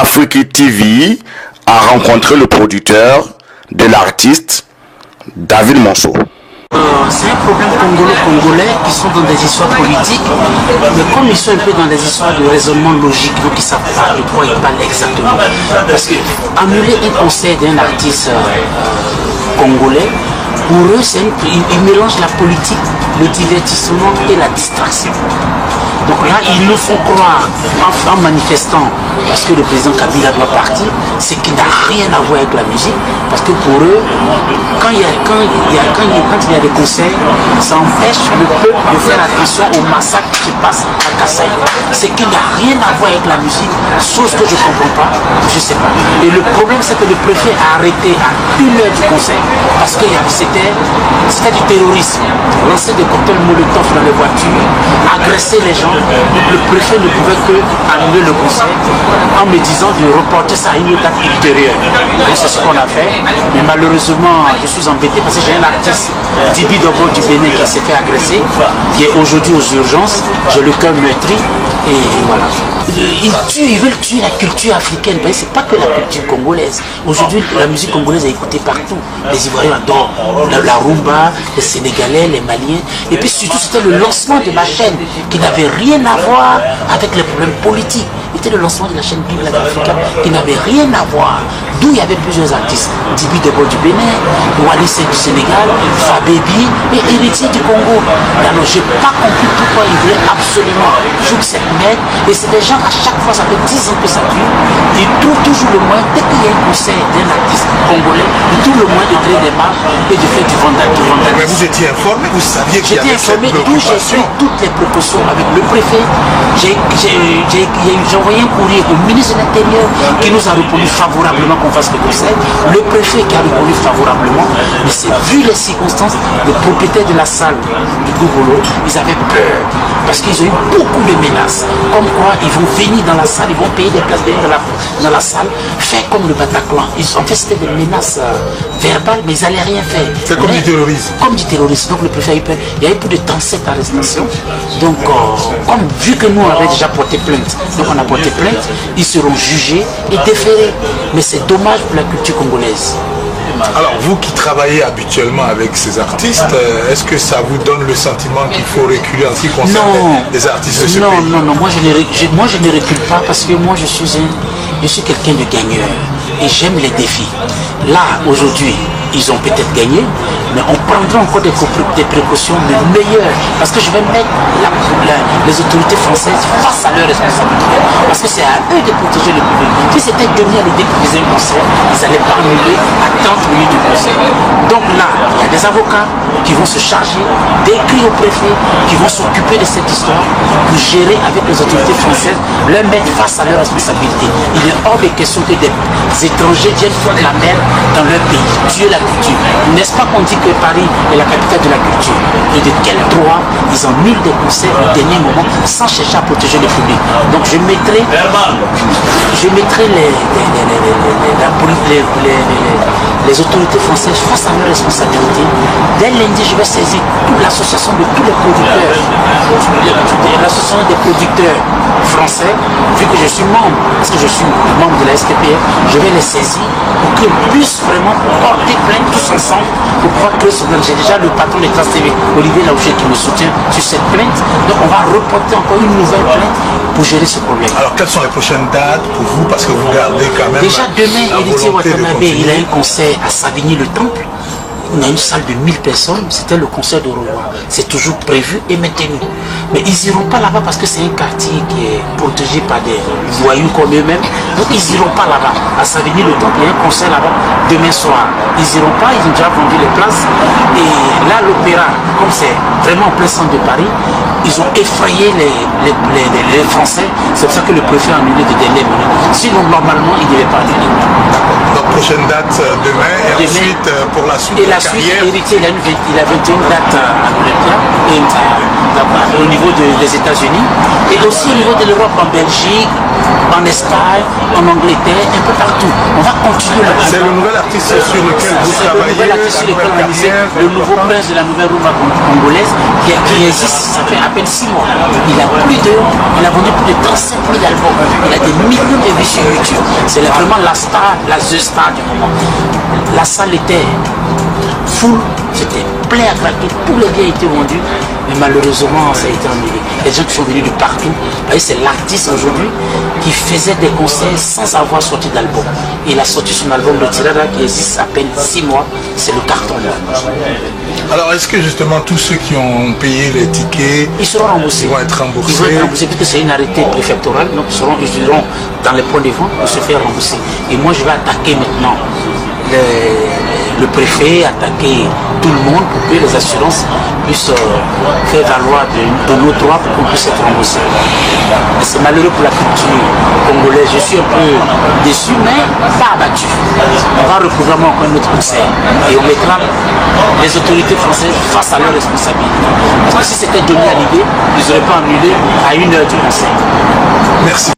Afrique TV a rencontré le producteur de l'artiste David Monceau. C'est un problème congolais qui sont dans des histoires politiques, mais comme ils sont un peu dans des histoires de raisonnement logique, donc ils ne savent pas de quoi ils parlent exactement. Parce que annuler un concert d'un artiste congolais, pour eux, ils mélangent la politique, le divertissement et la distraction. Donc là, ils nous font croire, en manifestant, parce que le président Kabila doit partir, c'est qu'il n'a rien à voir avec la musique, parce que pour eux, quand il y a des concerts, ça empêche le peuple de faire attention au massacre qui passe à Kasaï. C'est qu'il n'a rien à voir avec la musique, chose que je ne comprends pas, je ne sais pas. Et le problème, c'est que le préfet a arrêté à 1h du concert, parce que c'était du terrorisme. Lancer des cocktails Molotov dans les voitures, agresser les gens. Le préfet ne pouvait que annuler le concert en me disant de reporter ça à une date ultérieure. Donc c'est ce qu'on a fait. Mais malheureusement, je suis embêté parce que j'ai un artiste, Dibi Dogo du Bénin, qui s'est fait agresser, qui est aujourd'hui aux urgences. J'ai le cœur meurtri et voilà. Ils veulent tuer la culture africaine. C'est pas que la culture congolaise. Aujourd'hui, la musique congolaise est écoutée partout. Les Ivoiriens adorent la rumba, les Sénégalais, les Maliens. Et puis surtout, c'était le lancement de la chaîne qui n'avait rien à voir avec les problèmes politiques. C'était le lancement de la chaîne Bible Africa qui n'avait rien à voir. D'où il y avait plusieurs artistes. Dibi Dogo du Bénin, Wallis du Sénégal, Fabébi et Héritier du Congo. Alors je n'ai pas compris pourquoi ils voulaient absolument foutre cette merde. Et c'est des gens, à chaque fois, ça fait 10 ans que ça dure. Ils trouvent toujours le moyen, dès qu'il y a un concert d'un artiste congolais, ils trouvent le moyen de créer des marques et de faire du vandalisme. Mais vous étiez informé, vous saviez qu'il y avait cette préoccupation. J'étais informé, d'où j'ai pris toutes les précautions avec le préfet. J'ai envoyé un courrier au ministre de l'Intérieur qui nous a répondu favorablement qu'on fasse le concert. Le préfet qui a répondu favorablement, mais c'est vu les circonstances, les propriétaires de la salle du Gogolo, ils avaient peur parce qu'ils ont eu beaucoup de menaces. Comme quoi, ils vont venir dans la salle, ils vont payer des places dans la salle, faire comme le Bataclan. En fait, c'était des menaces verbales, mais ils n'allaient rien faire. C'est comme du terrorisme. Comme du terrorisme. Donc le préfet a eu peur. Il y a eu plus de 37 arrestations. Donc, vu que nous, on avait déjà porté plainte, donc on a porté plainte, ils seront jugés et déférés. Mais c'est dommage pour la culture congolaise. Alors, vous qui travaillez habituellement avec ces artistes, est-ce que ça vous donne le sentiment qu'il faut reculer en ce qui concerne les artistes de ce pays? Non, moi je ne recule pas parce que moi je suis quelqu'un de gagneur et j'aime les défis. Là, aujourd'hui, ils ont peut-être gagné, mais on prendra encore des précautions meilleures parce que je vais mettre les autorités françaises face à leurs responsabilités parce que c'est à eux de protéger le public. Si c'était gagné à l'idée qu'ils faisaient un concert, ils n'allaient pas annuler à 30 minutes du concert. Donc là, il y a des avocats qui vont se charger d'écrire au préfet, qui vont s'occuper de cette histoire pour gérer avec les autorités françaises, leur mettre face à leurs responsabilités. Il est hors de question que des étrangers viennent foutre la merde dans leur pays, tuer la culture. N'est-ce pas qu'on dit que Paris est la capitale de la culture? Et de quel droit ils annulent des concerts au dernier moment sans chercher à protéger le public? Donc je mettrai les autorités françaises face à leurs responsabilités. Dès lundi, je vais saisir l'association de tous les producteurs, l'association des producteurs français, vu que je suis membre, parce que je suis membre de la SPPF, je vais les saisir pour qu'ils puissent vraiment porter plainte tous ensemble pour pouvoir créer ce plan. J'ai déjà le patron de Trace TV, Olivier Laouché, qui me soutient sur cette plainte. Donc on va reporter encore une nouvelle plainte pour gérer ce problème. Alors quelles sont les prochaines dates pour vous? Parce que vous gardez quand même... Déjà demain, Héritier Watanabe, il a un concert à Savigny-le-Temple. On a une salle de 1000 personnes, c'était le concert de Roi. C'est toujours prévu et maintenu. Mais ils n'iront pas là-bas parce que c'est un quartier qui est protégé par des voyous comme eux-mêmes. Donc ils n'iront pas là-bas. À Savigny-le-Temple, il y a un concert là-bas demain soir. Ils n'iront pas, ils ont déjà vendu les places. Et là, l'opéra, comme c'est vraiment en plein centre de Paris, ils ont effrayé les Français. C'est pour ça que le préfet a annulé de dernière minute. Sinon, normalement, il ne devait pas annuler. Donc prochaine date demain et ensuite pour la suite. Et la suite, Héritier, il a 21 dates à l'Olympia au niveau des États-Unis et aussi au niveau de l'Europe, en Belgique, en Espagne, en Angleterre, un peu partout. On va continuer le C'est le nouvel artiste sur lequel vous travaillez, le nouvel artiste sur lequel on a misé, le nouveau prince de la nouvelle rumba congolaise qui existe, ça fait à peine 6 mois. Il a vendu plus de 35 000 albums. Il a des millions de vues sur YouTube. C'est vraiment la star, the star du moment. La salle était full, c'était plein à craquer, tous les biens étaient vendus, mais malheureusement ça a été annulé. Les gens qui sont venus de partout, c'est l'artiste aujourd'hui qui faisait des concerts sans avoir sorti d'album. Il a sorti son album de Tirada qui existe à peine 6 mois, c'est le carton là. Alors est-ce que justement tous ceux qui ont payé les tickets, ils seront remboursés? Ils vont être remboursés. Ils vont être remboursés parce que c'est une arrêté préfectorale, donc ils iront dans les points de vente pour se faire rembourser. Et moi je vais attaquer maintenant le préfet, attaquer tout le monde pour que les assurances puissent faire valoir de nos droits pour qu'on puisse être remboursé. C'est malheureux pour la culture congolaise. Je suis un peu déçu, mais pas abattu. On va reprogrammer encore un autre concert et on mettra les autorités françaises face à leurs responsabilités. Parce que si c'était donné à l'idée, ils n'auraient pas annulé à 1 heure du concert. Merci.